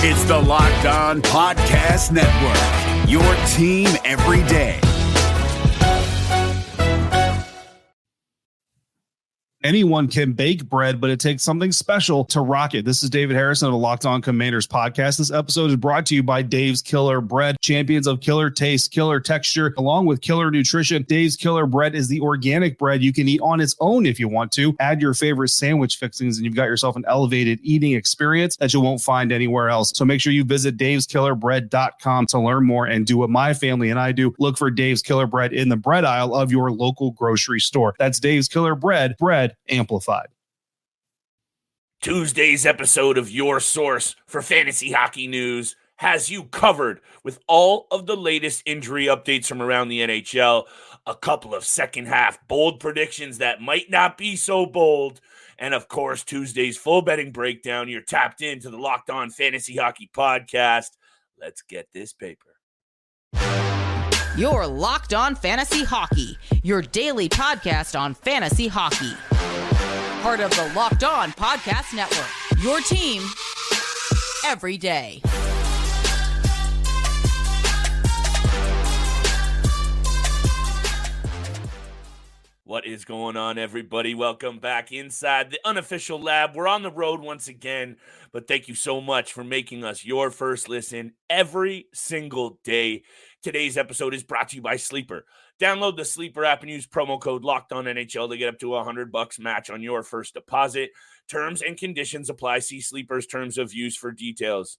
It's the Locked On Podcast Network, your team every day. Anyone can bake bread, but it takes something special to rock it. This is David Harrison of the Locked On Commanders podcast. This episode is brought to you by Dave's Killer Bread, champions of killer taste, killer texture, along with killer nutrition. Dave's Killer Bread is the organic bread you can eat on its own if you want to. Add your favorite sandwich fixings, and you've got yourself an elevated eating experience that you won't find anywhere else. So make sure you visit daveskillerbread.com to learn more and do what my family and I do. Look for Dave's Killer Bread in the bread aisle of your local grocery store. That's Dave's Killer Bread, bread amplified. Tuesday's episode of your source for fantasy hockey news has you covered with all of the latest injury updates from around the NHL, a couple of second half bold predictions that might not be so bold, and of course, Tuesday's full betting breakdown. You're tapped into the Locked On Fantasy Hockey podcast. Let's get this paper. You're Locked On Fantasy Hockey, your daily podcast on fantasy hockey. Part of the Locked On Podcast Network, your team every day. What is going on, everybody? Welcome back inside the unofficial lab. We're on the road once again, but thank you so much for making us your first listen every single day. Today's episode is brought to you by Sleeper. Download the Sleeper app and use promo code LOCKEDONNHL to get up to $100 match on your first deposit. Terms and conditions apply. See Sleeper's terms of use for details.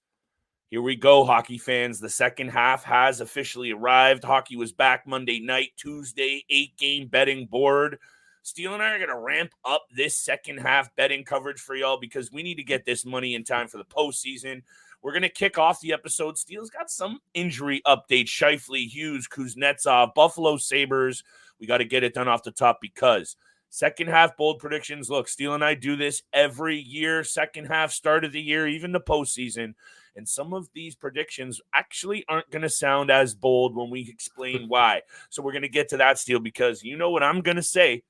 Here we go, hockey fans. The second half has officially arrived. Hockey was back Monday night, Tuesday, 8-game betting board. Steele and I are going to ramp up this second half betting coverage for y'all because we need to get this money in time for the postseason. We're going to kick off the episode. Steele's got some injury updates. Scheifele, Hughes, Kuznetsov, Buffalo Sabres. We got to get it done off the top because second half bold predictions. Look, Steele and I do this every year. Second half, start of the year, even the postseason. And some of these predictions actually aren't going to sound as bold when we explain why. So we're going to get to that, Steele, because you know what I'm going to say.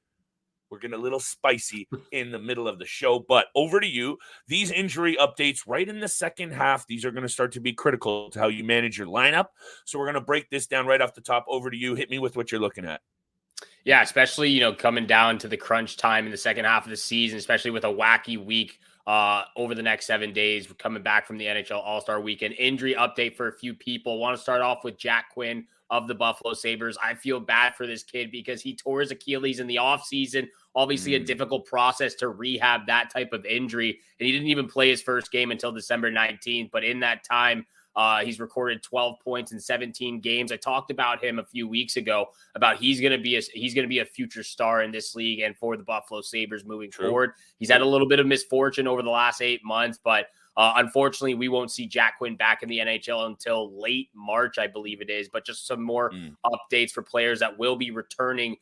We're getting a little spicy in the middle of the show. But over to you. These injury updates right in the second half, these are going to start to be critical to how you manage your lineup. So we're going to break this down right off the top. Over to you. Hit me with what you're looking at. Yeah, especially, coming down to the crunch time in the second half of the season, especially with a wacky week over the next 7 days. We're coming back from the NHL All-Star Weekend. Injury update for a few people. Want to start off with Jack Quinn of the Buffalo Sabres. I feel bad for this kid because he tore his Achilles in the offseason. Obviously, a difficult process to rehab that type of injury. And he didn't even play his first game until December 19th. But in that time, he's recorded 12 points in 17 games. I talked about him a few weeks ago about he's going to be a future star in this league and for the Buffalo Sabres moving forward. He's had a little bit of misfortune over the last 8 months, but unfortunately, we won't see Jack Quinn back in the NHL until late March, I believe it is. But just some more updates for players that will be returning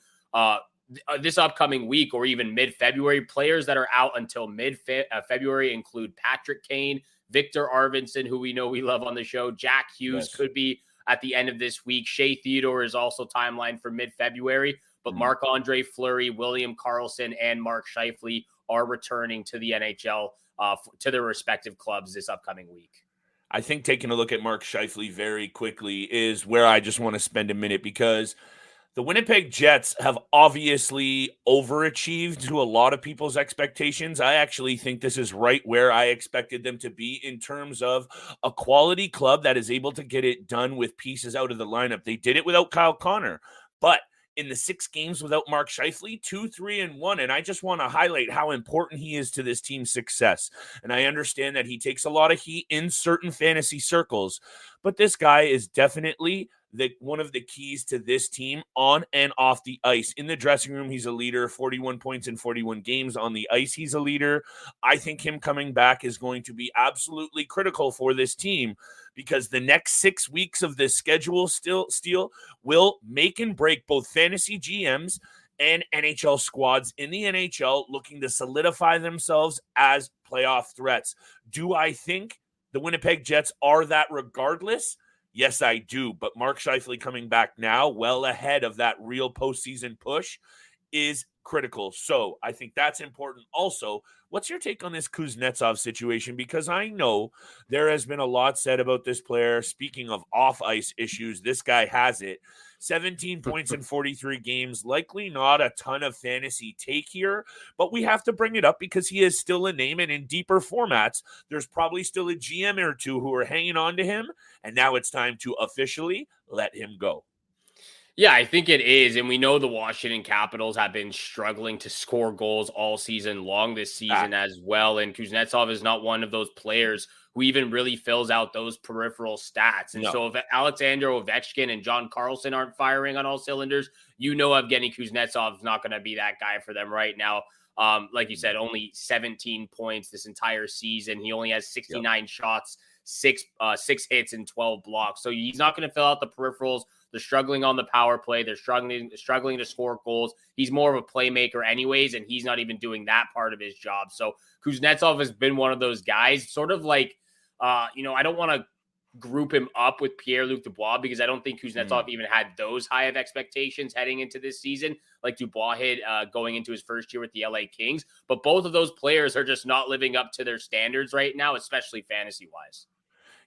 this upcoming week or even mid-February. Players that are out until mid-February include Patrick Kane, Victor Arvidsson, who we know we love on the show. Jack Hughes could be at the end of this week. Shea Theodore is also timeline for mid-February. But Marc-Andre Fleury, William Karlsson, and Mark Scheifele are returning to the NHL to their respective clubs this upcoming week. I think taking a look at Mark Scheifele very quickly is where I just want to spend a minute because the Winnipeg Jets have obviously overachieved to a lot of people's expectations. I actually think this is right where I expected them to be in terms of a quality club that is able to get it done with pieces out of the lineup. They did it without Kyle Connor, but in the 6 games without Mark Scheifele, 2-3-1. And I just want to highlight how important he is to this team's success. And I understand that he takes a lot of heat in certain fantasy circles, but this guy is definitely one of the keys to this team on and off the ice. In the dressing room, he's a leader, 41 points in 41 games. On the ice, he's a leader. I think him coming back is going to be absolutely critical for this team because the next 6 weeks of this schedule Steele will make and break both fantasy GMs and NHL squads in the NHL looking to solidify themselves as playoff threats. Do I think the Winnipeg Jets are that regardless? Yes, I do. But Mark Scheifele coming back now, well ahead of that real postseason push, is critical. So I think that's important. Also, what's your take on this Kuznetsov situation? Because I know there has been a lot said about this player. Speaking of off-ice issues, this guy has it. 17 points in 43 games, likely not a ton of fantasy take here, but we have to bring it up because he is still a name, and in deeper formats, there's probably still a GM or two who are hanging on to him, and now it's time to officially let him go. Yeah, I think it is. And we know the Washington Capitals have been struggling to score goals all season long this season as well. And Kuznetsov is not one of those players who even really fills out those peripheral stats. And so if Alexander Ovechkin and John Carlson aren't firing on all cylinders, you know Evgeny Kuznetsov is not going to be that guy for them right now. Like you said, only 17 points this entire season. He only has 69 shots, six hits, and 12 blocks. So he's not going to fill out the peripherals. They're struggling on the power play. They're struggling to score goals. He's more of a playmaker anyways, and he's not even doing that part of his job. So Kuznetsov has been one of those guys, sort of like, I don't want to group him up with Pierre-Luc Dubois because I don't think Kuznetsov even had those high of expectations heading into this season like Dubois had going into his first year with the LA Kings. But both of those players are just not living up to their standards right now, especially fantasy-wise.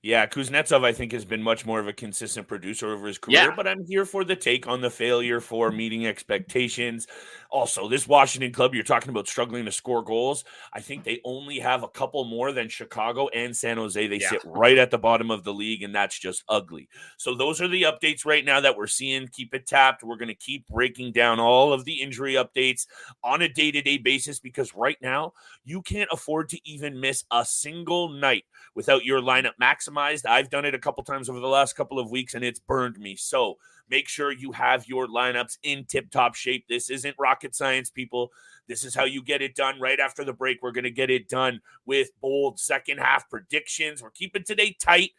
Yeah, Kuznetsov, I think, has been much more of a consistent producer over his career, but I'm here for the take on the failure for meeting expectations. Also, this Washington club, you're talking about struggling to score goals. I think they only have a couple more than Chicago and San Jose. They sit right at the bottom of the league, and that's just ugly. So those are the updates right now that we're seeing. Keep it tapped. We're going to keep breaking down all of the injury updates on a day-to-day basis because right now you can't afford to even miss a single night without your lineup maximized. I've done it a couple times over the last couple of weeks, and it's burned me. So make sure you have your lineups in tip-top shape. This isn't rocket science, people. This is how you get it done. Right after the break, we're going to get it done with bold second-half predictions. We're keeping today tight.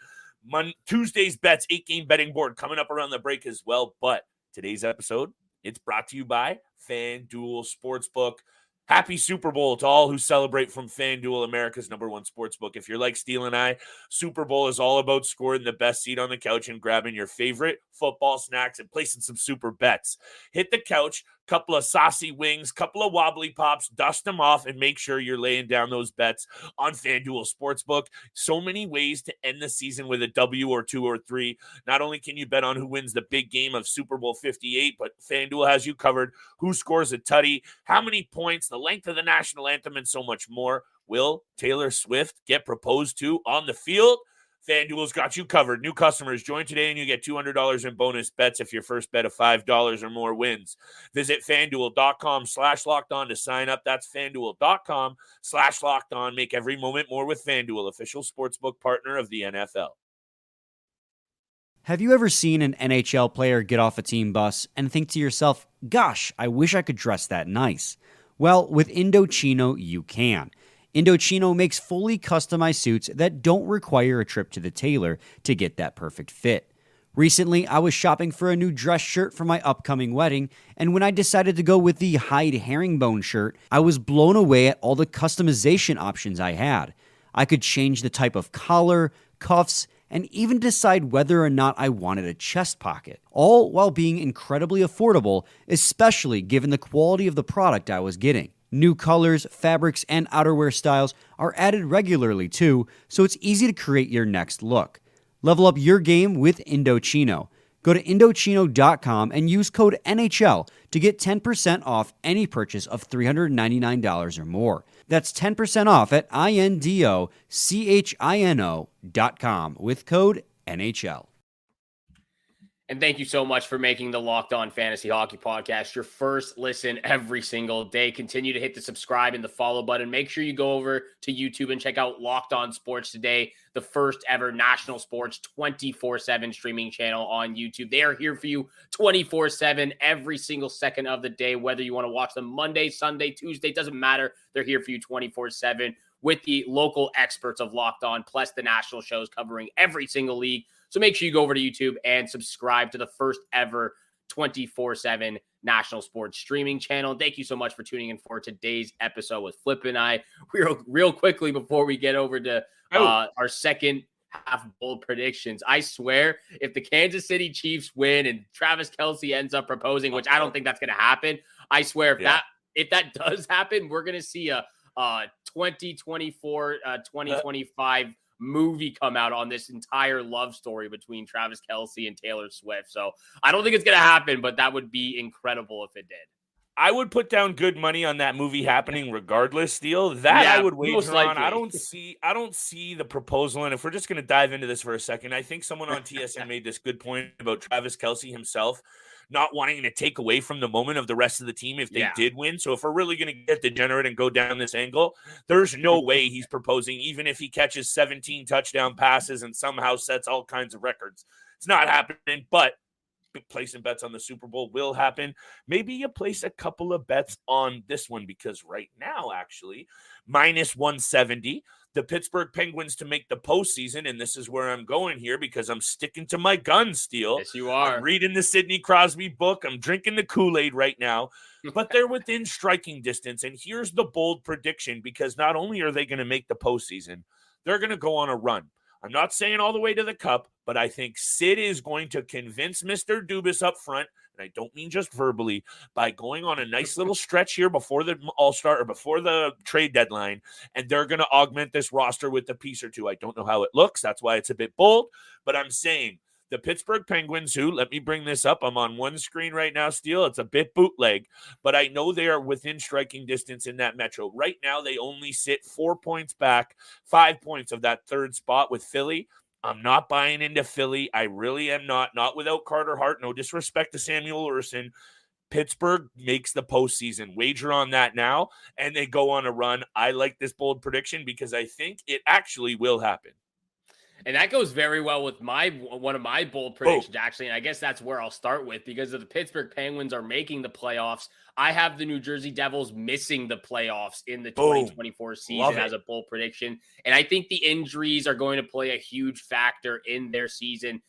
Tuesday's bets, 8-game betting board coming up around the break as well. But today's episode, it's brought to you by FanDuel Sportsbook. Happy Super Bowl to all who celebrate from FanDuel, America's #1 sportsbook. If you're like Steele and I, Super Bowl is all about scoring the best seat on the couch and grabbing your favorite football snacks and placing some super bets. Hit the couch, couple of saucy wings, couple of wobbly pops, dust them off, and make sure you're laying down those bets on FanDuel Sportsbook. So many ways to end the season with a W or 2 or 3. Not only can you bet on who wins the big game of Super Bowl 58, but FanDuel has you covered. Who scores a tutty, how many points, the length of the national anthem, and so much more. Will Taylor Swift get proposed to on the field? FanDuel's got you covered. New customers, join today and you get $200 in bonus bets if your first bet of $5 or more wins. Visit FanDuel.com/lockedon to sign up. That's FanDuel.com/lockedon. Make every moment more with FanDuel, official sportsbook partner of the NFL. Have you ever seen an NHL player get off a team bus and think to yourself, gosh, I wish I could dress that nice? Well, with Indochino, you can. Indochino makes fully customized suits that don't require a trip to the tailor to get that perfect fit. Recently, I was shopping for a new dress shirt for my upcoming wedding, and when I decided to go with the Hyde herringbone shirt, I was blown away at all the customization options I had. I could change the type of collar, cuffs, and even decide whether or not I wanted a chest pocket, all while being incredibly affordable, especially given the quality of the product I was getting. New colors, fabrics, and outerwear styles are added regularly too, so it's easy to create your next look. Level up your game with Indochino. Go to Indochino.com and use code NHL to get 10% off any purchase of $399 or more. That's 10% off at INDOCHINO.com with code NHL. And thank you so much for making the Locked On Fantasy Hockey Podcast your first listen every single day. Continue to hit the subscribe and the follow button. Make sure you go over to YouTube and check out Locked On Sports Today, the first ever national sports 24/7 streaming channel on YouTube. They are here for you 24/7 every single second of the day, whether you want to watch them Monday, Sunday, Tuesday, doesn't matter. They're here for you 24/7 with the local experts of Locked On, plus the national shows covering every single league. So make sure you go over to YouTube and subscribe to the first ever 24/7 national sports streaming channel. Thank you so much for tuning in for today's episode with Flip and I. Real quickly before we get over to our second half bold predictions. I swear, if the Kansas City Chiefs win and Travis Kelce ends up proposing, which I don't think that's going to happen, I swear if that if that does happen, we're going to see a 2024, 2025 movie come out on this entire love story between Travis Kelce and Taylor Swift. So I don't think it's going to happen, but that would be incredible if it did. I would put down good money on that movie happening regardless, Steele. That I would wager on. I don't see the proposal. And if we're just going to dive into this for a second, I think someone on TSN made this good point about Travis Kelce himself not wanting to take away from the moment of the rest of the team if they did win. So if we're really going to get degenerate and go down this angle, there's no way he's proposing, even if he catches 17 touchdown passes and somehow sets all kinds of records. It's not happening, but placing bets on the Super Bowl will happen. Maybe you place a couple of bets on this one, because right now, actually, minus 170, the Pittsburgh Penguins to make the postseason, and this is where I'm going here because I'm sticking to my guns, Steele. Yes, you are. I'm reading the Sidney Crosby book. I'm drinking the Kool-Aid right now, but they're within striking distance. And here's the bold prediction, because not only are they going to make the postseason, they're going to go on a run. I'm not saying all the way to the cup, but I think Sid is going to convince Mr. Dubas up front, and I don't mean just verbally, by going on a nice little stretch here before the All-Star or before the trade deadline, and they're going to augment this roster with a piece or two. I don't know how it looks. That's why it's a bit bold, but I'm saying the Pittsburgh Penguins, who, let me bring this up. I'm on one screen right now, Steele. It's a bit bootleg, but I know they are within striking distance in that metro. Right now, they only sit 4 points back, 5 points of that third spot with Philly. I'm not buying into Philly. I really am not without Carter Hart. No disrespect to Samuel Urson. Pittsburgh makes the postseason. Wager on that now, and they go on a run. I like this bold prediction because I think it actually will happen. And that goes very well with one of my bold predictions, actually. And I guess that's where I'll start with, because if the Pittsburgh Penguins are making the playoffs, I have the New Jersey Devils missing the playoffs in the 2024 season as a bold prediction. And I think the injuries are going to play a huge factor in their season,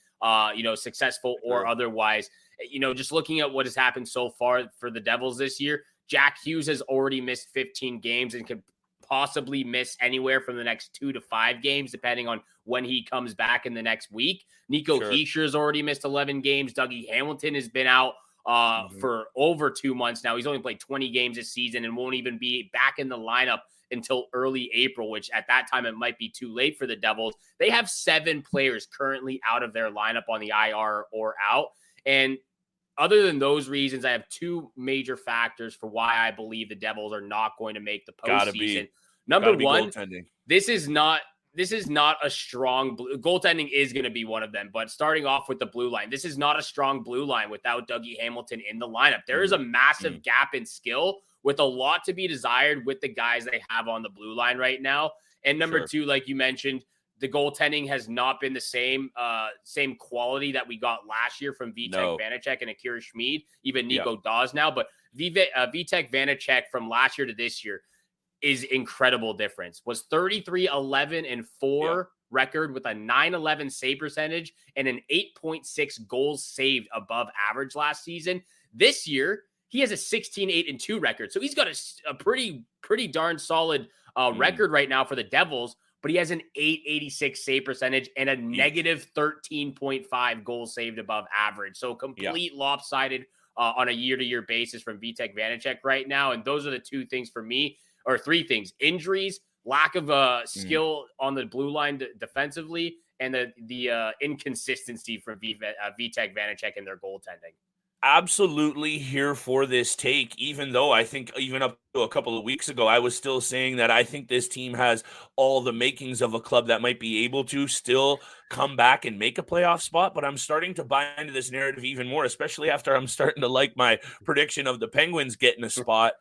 successful or otherwise. Just looking at what has happened so far for the Devils this year, Jack Hughes has already missed 15 games and could possibly miss anywhere from the next 2 to 5 games, depending on when he comes back in the next week. Nico Heischer's already missed 11 games. Dougie Hamilton has been out for over 2 months now. He's only played 20 games this season and won't even be back in the lineup until early April, which at that time it might be too late for the Devils. They have 7 players currently out of their lineup on the IR or out. And other than those reasons, I have 2 major factors for why I believe the Devils are not going to make the postseason. Number one, this is not a strong goaltending is going to be one of them, but starting off with the blue line, this is not a strong blue line without Dougie Hamilton in the lineup. There is a massive gap in skill with a lot to be desired with the guys they have on the blue line right now. And number 2, like you mentioned, the goaltending has not been the same quality that we got last year from Vitek Vanacek and Akira Schmid, even Nico Dawes now. But Vitek Vanacek from last year to this year is incredible difference. Was 33-11-4 record with a .911 save percentage and an 8.6 goals saved above average last season. This year, he has a 16-8-2 record. So he's got a pretty darn solid record right now for the Devils, but he has an .886 save percentage and a negative 13.5 goals saved above average. So complete lopsided on a year-to-year basis from Vitek Vanacek right now. And those are the 2 things for me, or 3 things: injuries, lack of skill on the blue line defensively, and the inconsistency from Vitek Vanacek and their goaltending. Absolutely here for this take, even though I think even up to a couple of weeks ago, I was still saying that I think this team has all the makings of a club that might be able to still come back and make a playoff spot. But I'm starting to buy into this narrative even more, especially after I'm starting to like my prediction of the Penguins getting a spot.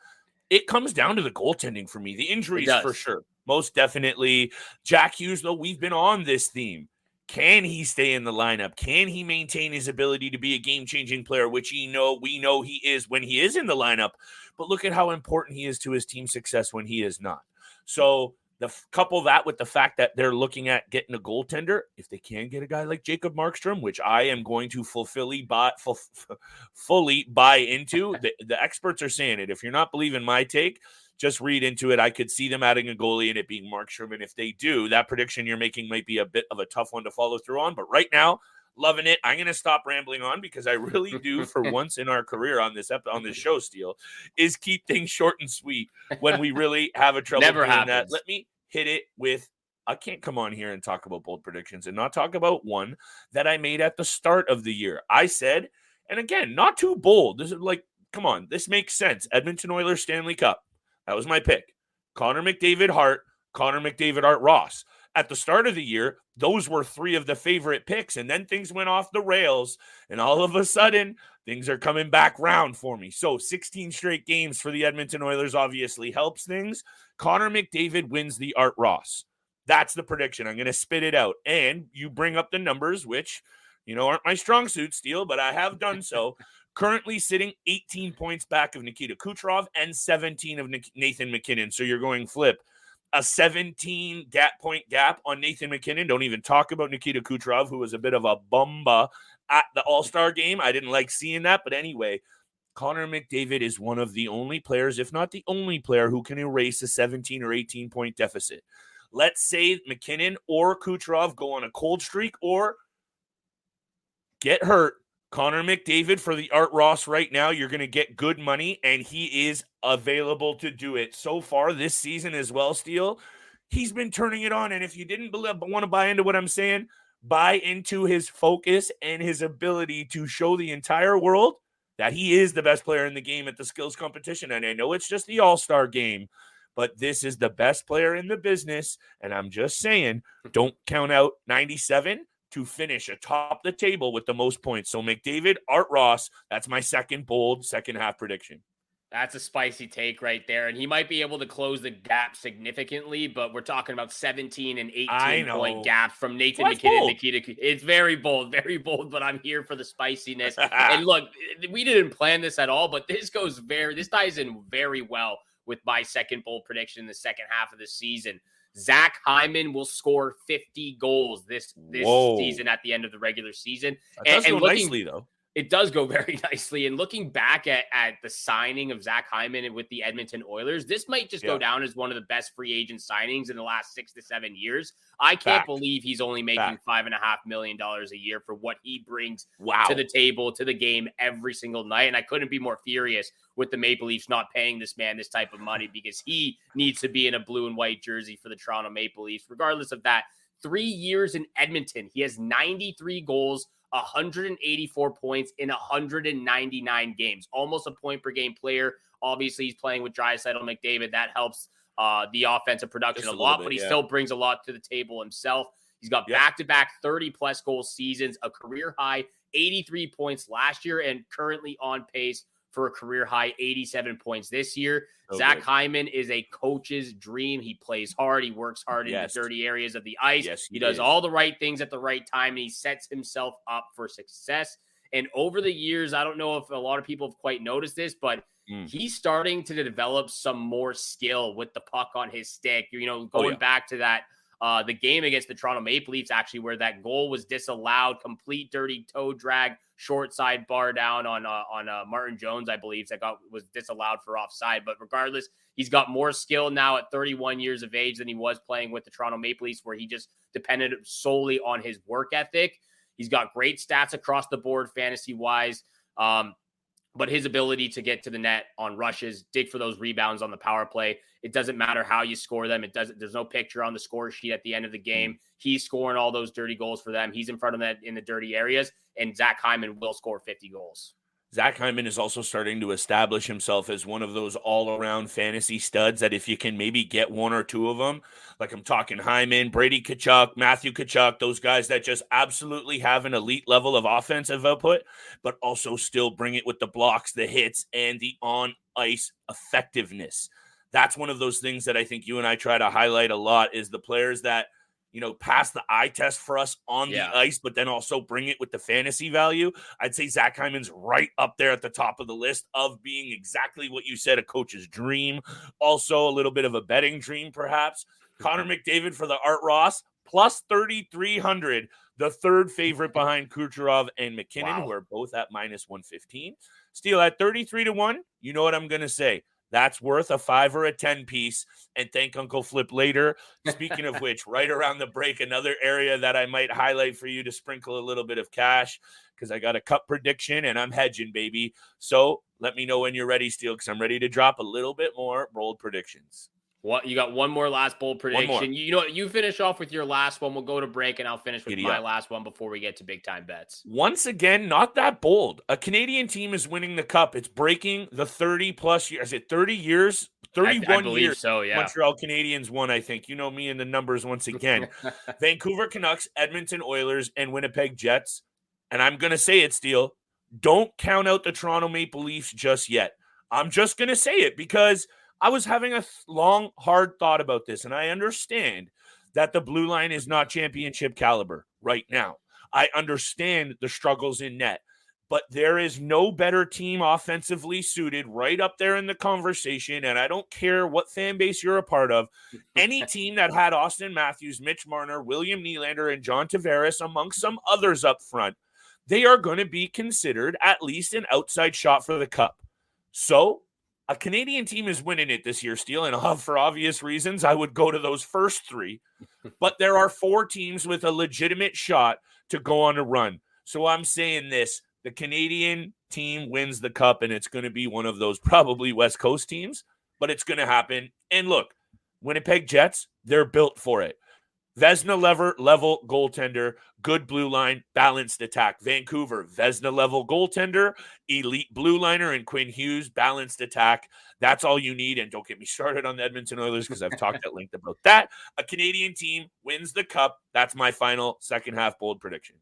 It comes down to the goaltending for me. The injuries for sure. Most definitely. Jack Hughes, though, we've been on this theme. Can he stay in the lineup? Can he maintain his ability to be a game-changing player, which we know he is when he is in the lineup? But look at how important he is to his team's success when he is not. So couple that with the fact that they're looking at getting a goaltender. If they can get a guy like Jacob Markstrom, which I am going to fully buy into, the experts are saying it. If you're not believing my take, just read into it. I could see them adding a goalie and it being Markstrom. And if they do, that prediction you're making might be a bit of a tough one to follow through on. But right now, Loving it. I'm going to stop rambling on because I really do, for once in our career on this show, Steele, is keep things short and sweet when we really have a trouble Never doing happens. that. Let me hit it with, I can't come on here and talk about bold predictions and not talk about one that I made at the start of the year. I said, and again, not too bold. This is like, come on, this makes sense. Edmonton Oilers Stanley Cup. That was my pick. Connor McDavid, Hart. Connor McDavid, Art Ross. At the start of the year, those were three of the favorite picks, and then things went off the rails, and all of a sudden, things are coming back round for me. So 16 straight games for the Edmonton Oilers obviously helps things. Connor McDavid wins the Art Ross. That's the prediction. I'm going to spit it out. And you bring up the numbers, which, aren't my strong suit, Steele, but I have done so. Currently sitting 18 points back of Nikita Kucherov and 17 of Nathan MacKinnon. So you're going flip. A 17 point gap on Nathan MacKinnon. Don't even talk about Nikita Kucherov, who was a bit of a bumba at the All-Star game. I didn't like seeing that. But anyway, Connor McDavid is one of the only players, if not the only player, who can erase a 17 or 18 point deficit. Let's say MacKinnon or Kucherov go on a cold streak or get hurt. Connor McDavid for the Art Ross right now, you're going to get good money, and he is available to do it. So far this season as well, Steele, he's been turning it on. And if you didn't want to buy into what I'm saying, buy into his focus and his ability to show the entire world that he is the best player in the game at the skills competition. And I know it's just the All-Star game, but this is the best player in the business. And I'm just saying, don't count out 97 to finish atop the table with the most points. So McDavid, Art Ross, that's my second bold second half prediction. That's a spicy take right there. And he might be able to close the gap significantly, but we're talking about 17 and 18 point gaps from Nathan MacKinnon. Nikita. It's very bold, but I'm here for the spiciness. And look, we didn't plan this at all, but this ties in very well with my second bold prediction in the second half of the season. Zach Hyman will score 50 goals this season at the end of the regular season. That does go nicely, though. It does go very nicely. And looking back at the signing of Zach Hyman with the Edmonton Oilers, this might just go down as one of the best free agent signings in the last 6 to 7 years. I can't believe he's only making $5.5 million a year for what he brings to the table, to the game every single night. And I couldn't be more furious with the Maple Leafs not paying this man this type of money, because he needs to be in a blue and white jersey for the Toronto Maple Leafs. Regardless of that, 3 years in Edmonton, he has 93 goals, 184 points in 199 games, almost a point per game player. Obviously, he's playing with Draisaitl, McDavid. That helps the offensive production a lot, but he still brings a lot to the table himself. He's got back-to-back 30-plus goal seasons, a career high 83 points last year, and currently on pace for a career high 87 points this year. Zach Hyman is a coach's dream. He plays hard. He works hard in the dirty areas of the ice. He does all the right things at the right time, and he sets himself up for success. And over the years, I don't know if a lot of people have quite noticed this, but he's starting to develop some more skill with the puck on his stick. Going back to that, the game against the Toronto Maple Leafs, actually, where that goal was disallowed, complete dirty toe drag, short side bar down on Martin Jones, I believe, that was disallowed for offside. But regardless, he's got more skill now at 31 years of age than he was playing with the Toronto Maple Leafs, where he just depended solely on his work ethic. He's got great stats across the board, fantasy-wise. But his ability to get to the net on rushes, dig for those rebounds on the power play, it doesn't matter how you score them. There's no picture on the score sheet at the end of the game. He's scoring all those dirty goals for them. He's in front of them in the dirty areas, and Zach Hyman will score 50 goals. Zach Hyman is also starting to establish himself as one of those all-around fantasy studs that if you can maybe get one or two of them, like I'm talking Hyman, Brady Tkachuk, Matthew Tkachuk, those guys that just absolutely have an elite level of offensive output, but also still bring it with the blocks, the hits, and the on-ice effectiveness. That's one of those things that I think you and I try to highlight a lot, is the players that, pass the eye test for us on the ice, but then also bring it with the fantasy value. I'd say Zach Hyman's right up there at the top of the list of being exactly what you said, a coach's dream. Also a little bit of a betting dream, perhaps. Connor McDavid for the Art Ross, plus 3,300, the third favorite behind Kucherov and McKinnon, who are both at minus 115. Steele, at 33-1, you know what I'm going to say. That's worth a 5 or a 10 piece. And thank Uncle Flip later. Speaking of which, right around the break, another area that I might highlight for you to sprinkle a little bit of cash, because I got a cup prediction and I'm hedging, baby. So let me know when you're ready, Steele, because I'm ready to drop a little bit more bold predictions. What, you got one more last bold prediction? You know what? You finish off with your last one. We'll go to break, and I'll finish with my last one before we get to big time bets. Once again, not that bold. A Canadian team is winning the cup. It's breaking the 30-plus years. Is it 30 years? 31 years. So, yeah. Montreal Canadiens won, I think. You know me and the numbers once again. Vancouver Canucks, Edmonton Oilers, and Winnipeg Jets. And I'm going to say it, Steele. Don't count out the Toronto Maple Leafs just yet. I'm just going to say it because I was having a long, hard thought about this, and I understand that the blue line is not championship caliber right now. I understand the struggles in net, but there is no better team offensively suited right up there in the conversation, and I don't care what fan base you're a part of. Any team that had Austin Matthews, Mitch Marner, William Nylander, and John Tavares, amongst some others up front, they are going to be considered at least an outside shot for the cup. So a Canadian team is winning it this year, Steele, and for obvious reasons, I would go to those first three. But there are 4 teams with a legitimate shot to go on a run. So I'm saying this, the Canadian team wins the cup, and it's going to be one of those probably West Coast teams, but it's going to happen. And look, Winnipeg Jets, they're built for it. Vezina level goaltender, good blue line, balanced attack. Vancouver, Vezina level goaltender, elite blue liner, and Quinn Hughes, balanced attack. That's all you need. And don't get me started on the Edmonton Oilers because I've talked at length about that. A Canadian team wins the cup. That's my final second half bold prediction.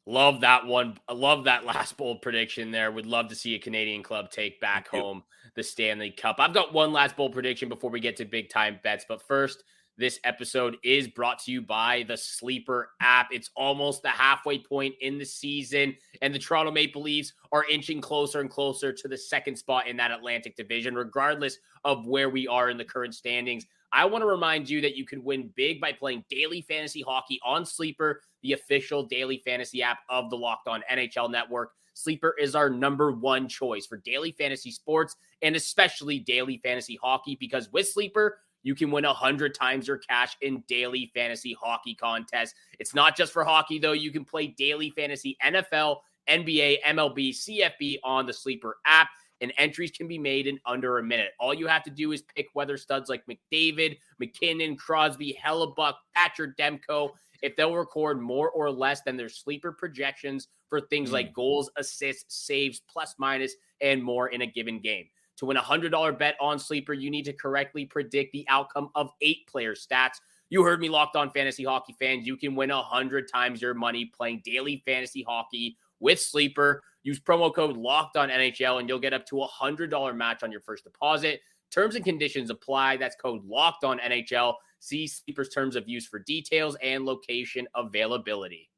Love that one. I love that last bold prediction there. Would love to see a Canadian club take back home the Stanley Cup. I've got one last bold prediction before we get to big time bets. But first, this episode is brought to you by the Sleeper app. It's almost the halfway point in the season, and the Toronto Maple Leafs are inching closer and closer to the second spot in that Atlantic division, regardless of where we are in the current standings. I want to remind you that you can win big by playing daily fantasy hockey on Sleeper, the official daily fantasy app of the Locked On NHL Network. Sleeper is our number one choice for daily fantasy sports and especially daily fantasy hockey, because with Sleeper, you can win 100 times your cash in daily fantasy hockey contests. It's not just for hockey, though. You can play daily fantasy NFL, NBA, MLB, CFB on the Sleeper app, and entries can be made in under a minute. All you have to do is pick whether studs like McDavid, McKinnon, Crosby, Hellebuck, Thatcher, Demko, if they'll record more or less than their Sleeper projections for things like goals, assists, saves, plus minus, and more in a given game. To win a $100 bet on Sleeper, you need to correctly predict the outcome of 8 player stats. You heard me, Locked On Fantasy Hockey fans. You can win 100 times your money playing daily fantasy hockey with Sleeper. Use promo code Locked On NHL, and you'll get up to a $100 match on your first deposit. Terms and conditions apply. That's code Locked On NHL. See Sleeper's terms of use for details and location availability.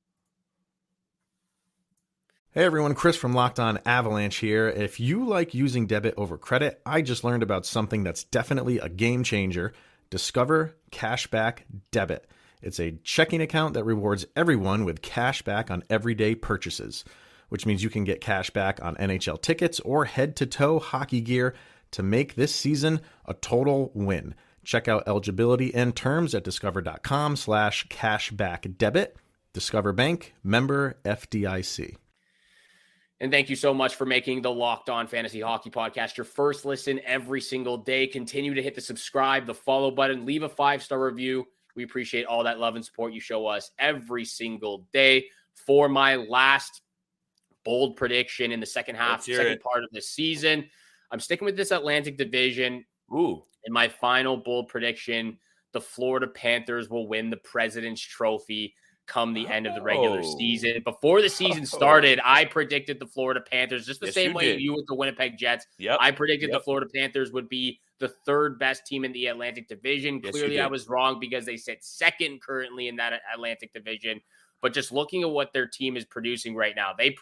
Hey everyone, Chris from Locked On Avalanche here. If you like using debit over credit, I just learned about something that's definitely a game changer. Discover Cashback Debit. It's a checking account that rewards everyone with cash back on everyday purchases, which means you can get cash back on NHL tickets or head-to-toe hockey gear to make this season a total win. Check out eligibility and terms at discover.com/cashbackdebit. Discover Bank, member FDIC. And thank you so much for making the Locked On Fantasy Hockey Podcast your first listen every single day. Continue to hit the subscribe, the follow button, leave a 5-star review. We appreciate all that love and support you show us every single day. For my last bold prediction in the second half, second part of the season, I'm sticking with this Atlantic division. In my final bold prediction, the Florida Panthers will win the President's Trophy come the end of the regular season. Before the season started, I predicted the Florida Panthers, just the same way you with the Winnipeg Jets. I predicted the Florida Panthers would be the third best team in the Atlantic division. Clearly, I was wrong because they sit second currently in that Atlantic division. But just looking at what their team is producing right now, they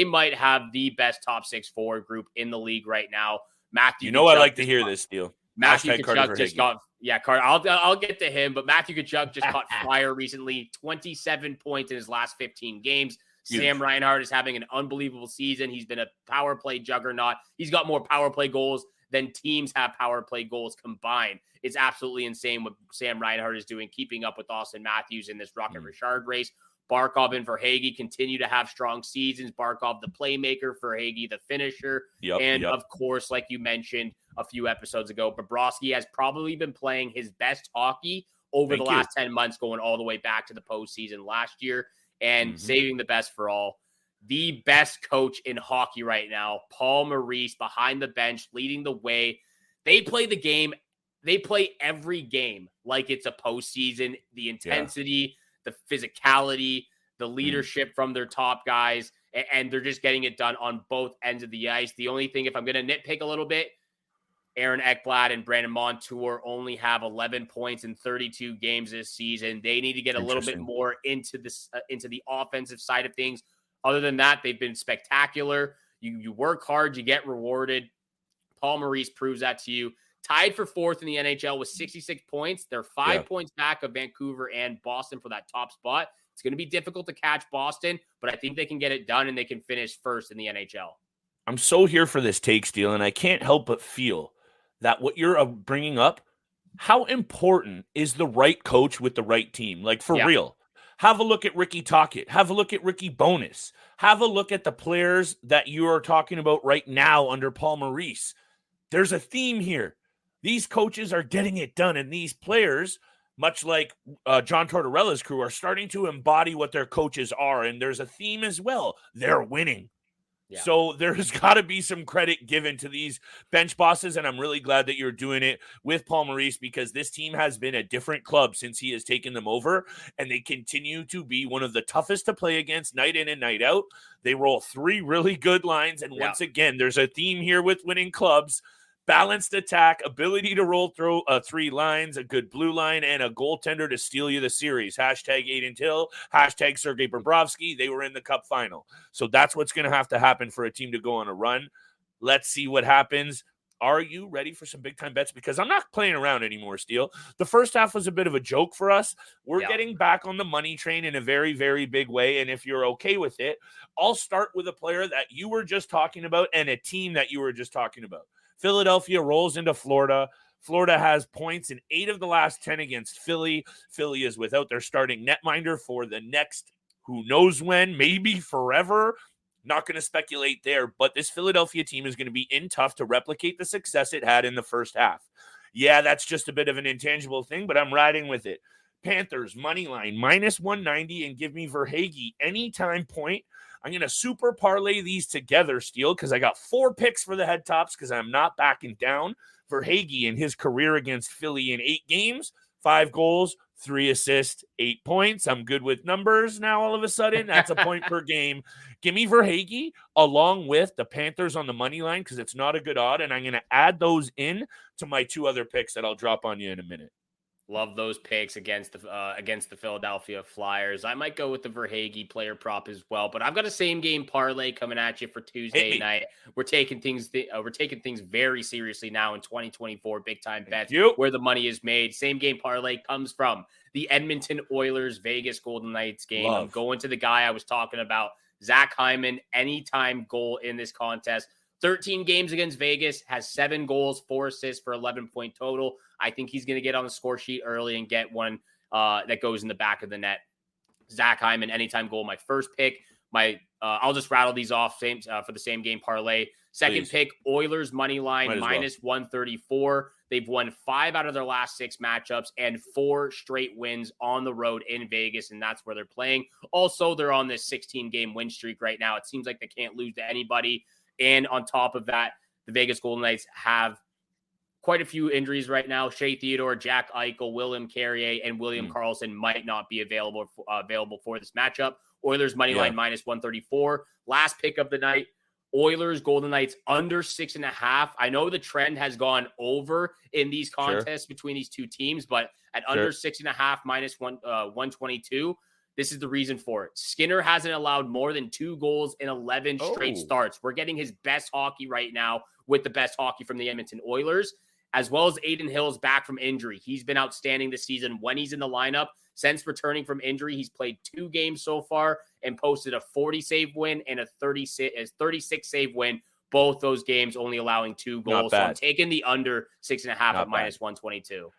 might have the best top 6 forward group in the league right now. Matthew, I like to hear this, Steele. Matthew Tkachuk just got Carter. I'll get to him, but Matthew Tkachuk just caught fire recently. 27 points in his last 15 games. Huge. Sam Reinhart is having an unbelievable season. He's been a power play juggernaut. He's got more power play goals than teams have power play goals combined. It's absolutely insane what Sam Reinhart is doing, keeping up with Austin Matthews in this Rocket Richard race. Barkov and Verhaeghe continue to have strong seasons. Barkov, the playmaker, Verhaeghe, the finisher. Of course, like you mentioned a few episodes ago, Bobrovsky has probably been playing his best hockey over the last 10 months, going all the way back to the postseason last year, and saving the best for all. The best coach in hockey right now, Paul Maurice, behind the bench, leading the way. They play the game. They play every game like it's a postseason. The intensity, the physicality, the leadership from their top guys, and they're just getting it done on both ends of the ice. The only thing, if I'm going to nitpick a little bit, Aaron Ekblad and Brandon Montour only have 11 points in 32 games this season. They need to get a little bit more into this, into the offensive side of things. Other than that, they've been spectacular. You work hard, you get rewarded. Paul Maurice proves that to you. Tied for fourth in the NHL with 66 points. They're 5 points back of Vancouver and Boston for that top spot. It's going to be difficult to catch Boston, but I think they can get it done and they can finish first in the NHL. I'm so here for this take, Steele, and I can't help but feel that what you're bringing up, how important is the right coach with the right team? Like, for real. Have a look at Ricky Tocchet. Have a look at Ricky Bowness. Have a look at the players that you are talking about right now under Paul Maurice. There's a theme here. These coaches are getting it done, and these players, much like John Tortorella's crew, are starting to embody what their coaches are, and there's a theme as well. They're winning. Yeah. So there's got to be some credit given to these bench bosses, and I'm really glad that you're doing it with Paul Maurice, because this team has been a different club since he has taken them over, and they continue to be one of the toughest to play against night in and night out. They roll 3 really good lines, and once again, there's a theme here with winning clubs. Balanced attack, ability to roll through 3 lines, a good blue line, and a goaltender to steal you the series. Hashtag Aiden Till, hashtag Sergei Bobrovsky. They were in the cup final. So that's what's going to have to happen for a team to go on a run. Let's see what happens. Are you ready for some big-time bets? Because I'm not playing around anymore, Steele. The first half was a bit of a joke for us. We're getting back on the money train in a very, very big way, and if you're okay with it, I'll start with a player that you were just talking about and a team that you were just talking about. Philadelphia rolls into Florida. Florida has points in 8 of the last 10 against Philly. Philly is without their starting netminder for the next who knows when, maybe forever. Not going to speculate there, but this Philadelphia team is going to be in tough to replicate the success it had in the first half. Yeah, that's just a bit of an intangible thing, but I'm riding with it. Panthers, money line, -190, and give me Verhaeghe anytime point. I'm going to super parlay these together, Steele, because I got 4 picks for the head tops because I'm not backing down. Verhaeghe in his career against Philly in 8 games, 5 goals, 3 assists, 8 points. I'm good with numbers now all of a sudden. That's a point per game. Give me Verhaeghe along with the Panthers on the money line because it's not a good odd, and I'm going to add those in to my 2 other picks that I'll drop on you in a minute. Love those picks against the Philadelphia Flyers. I might go with the Verhaeghe player prop as well, but I've got a same game parlay coming at you for Tuesday night. We're taking things very seriously now in 2024 big time bets where the money is made. Same game parlay comes from the Edmonton Oilers Vegas Golden Knights game. I'm going to the guy I was talking about, Zach Hyman, anytime goal in this contest. 13 games against Vegas, has 7 goals, 4 assists for 11-point total. I think he's going to get on the score sheet early and get one that goes in the back of the net. Zach Hyman, anytime goal, my first pick. I'll just rattle these off for the same game parlay. Second pick, Oilers money line, -134. They've won 5 out of their last 6 matchups and 4 straight wins on the road in Vegas, and that's where they're playing. Also, they're on this 16-game win streak right now. It seems like they can't lose to anybody. And on top of that, the Vegas Golden Knights have quite a few injuries right now. Shea Theodore, Jack Eichel, William Carrier, and William Karlsson might not be available for this matchup. Oilers money line -134. Last pick of the night, Oilers Golden Knights under 6.5. I know the trend has gone over in these contests between these two teams, but at under 6.5 -122. This is the reason for it. Skinner hasn't allowed more than 2 goals in 11 straight starts. We're getting his best hockey right now with the best hockey from the Edmonton Oilers, as well as Aiden Hill's back from injury. He's been outstanding this season when he's in the lineup. Since returning from injury, he's played 2 games so far and posted a 40-save win and a 36-save win, Both those games only allowing 2 goals. So I'm taking the under 6.5 at -122.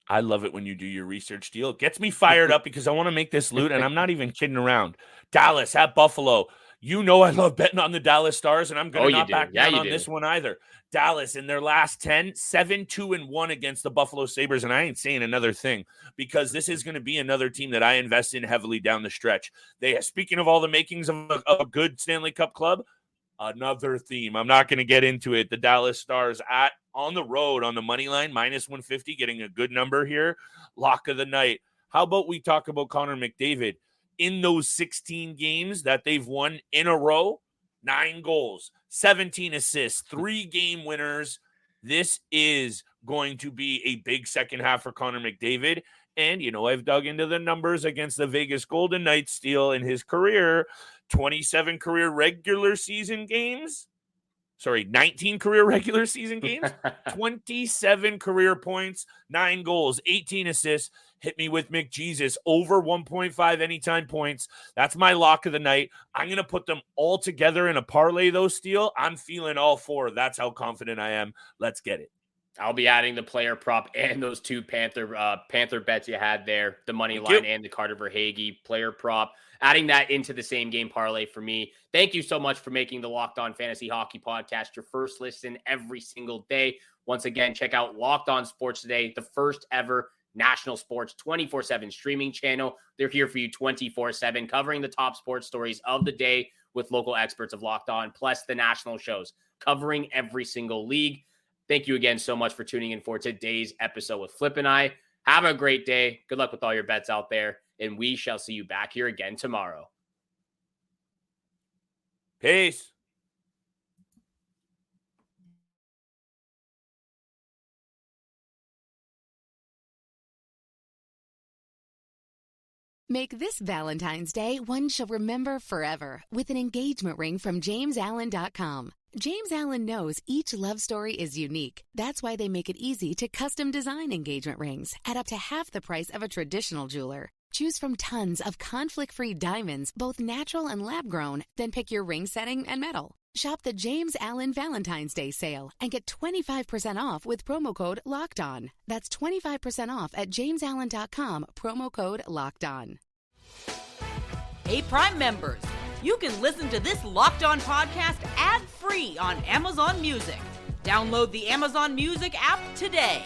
I love it when you do your research, Steele. It gets me fired up because I want to make this loot, and I'm not even kidding around. Dallas at Buffalo. You know I love betting on the Dallas Stars, and I'm going to not back down on this one either. Dallas, in their last 10, 7-2-1 against the Buffalo Sabres, and I ain't saying another thing because this is going to be another team that I invest in heavily down the stretch. Speaking of all the makings of a good Stanley Cup club, another theme. I'm not going to get into it. The Dallas Stars on the road on the money line, -150, getting a good number here. Lock of the night. How about we talk about Connor McDavid? In those 16 games that they've won in a row, 9 goals, 17 assists, 3 game winners. This is going to be a big second half for Connor McDavid. And, I've dug into the numbers against the Vegas Golden Knights, Steele, in his career. 27 career regular season games. 19 career regular season games. 27 career points, 9 goals, 18 assists. Hit me with McJesus, over 1.5 anytime points. That's my lock of the night. I'm going to put them all together in a parlay, though, Steele. I'm feeling all 4. That's how confident I am. Let's get it. I'll be adding the player prop and those 2 Panther bets you had there, the money line and the Carter Verhaeghe player prop. Adding that into the same game parlay for me. Thank you so much for making the Locked On Fantasy Hockey Podcast your first listen every single day. Once again, check out Locked On Sports Today, the first ever national sports 24/7 streaming channel. They're here for you 24/7, covering the top sports stories of the day with local experts of Locked On, plus the national shows covering every single league. Thank you again so much for tuning in for today's episode with Flip and I. Have a great day. Good luck with all your bets out there, and we shall see you back here again tomorrow. Peace. Make this Valentine's Day one she'll remember forever with an engagement ring from JamesAllen.com. James Allen knows each love story is unique. That's why they make it easy to custom design engagement rings at up to half the price of a traditional jeweler. Choose from tons of conflict-free diamonds, both natural and lab-grown, then pick your ring setting and metal. Shop the James Allen Valentine's Day sale and get 25% off with promo code LOCKEDON. That's 25% off at JamesAllen.com, promo code LOCKEDON. Hey, Prime members, you can listen to this Locked On podcast ad-free on Amazon Music. Download the Amazon Music app today.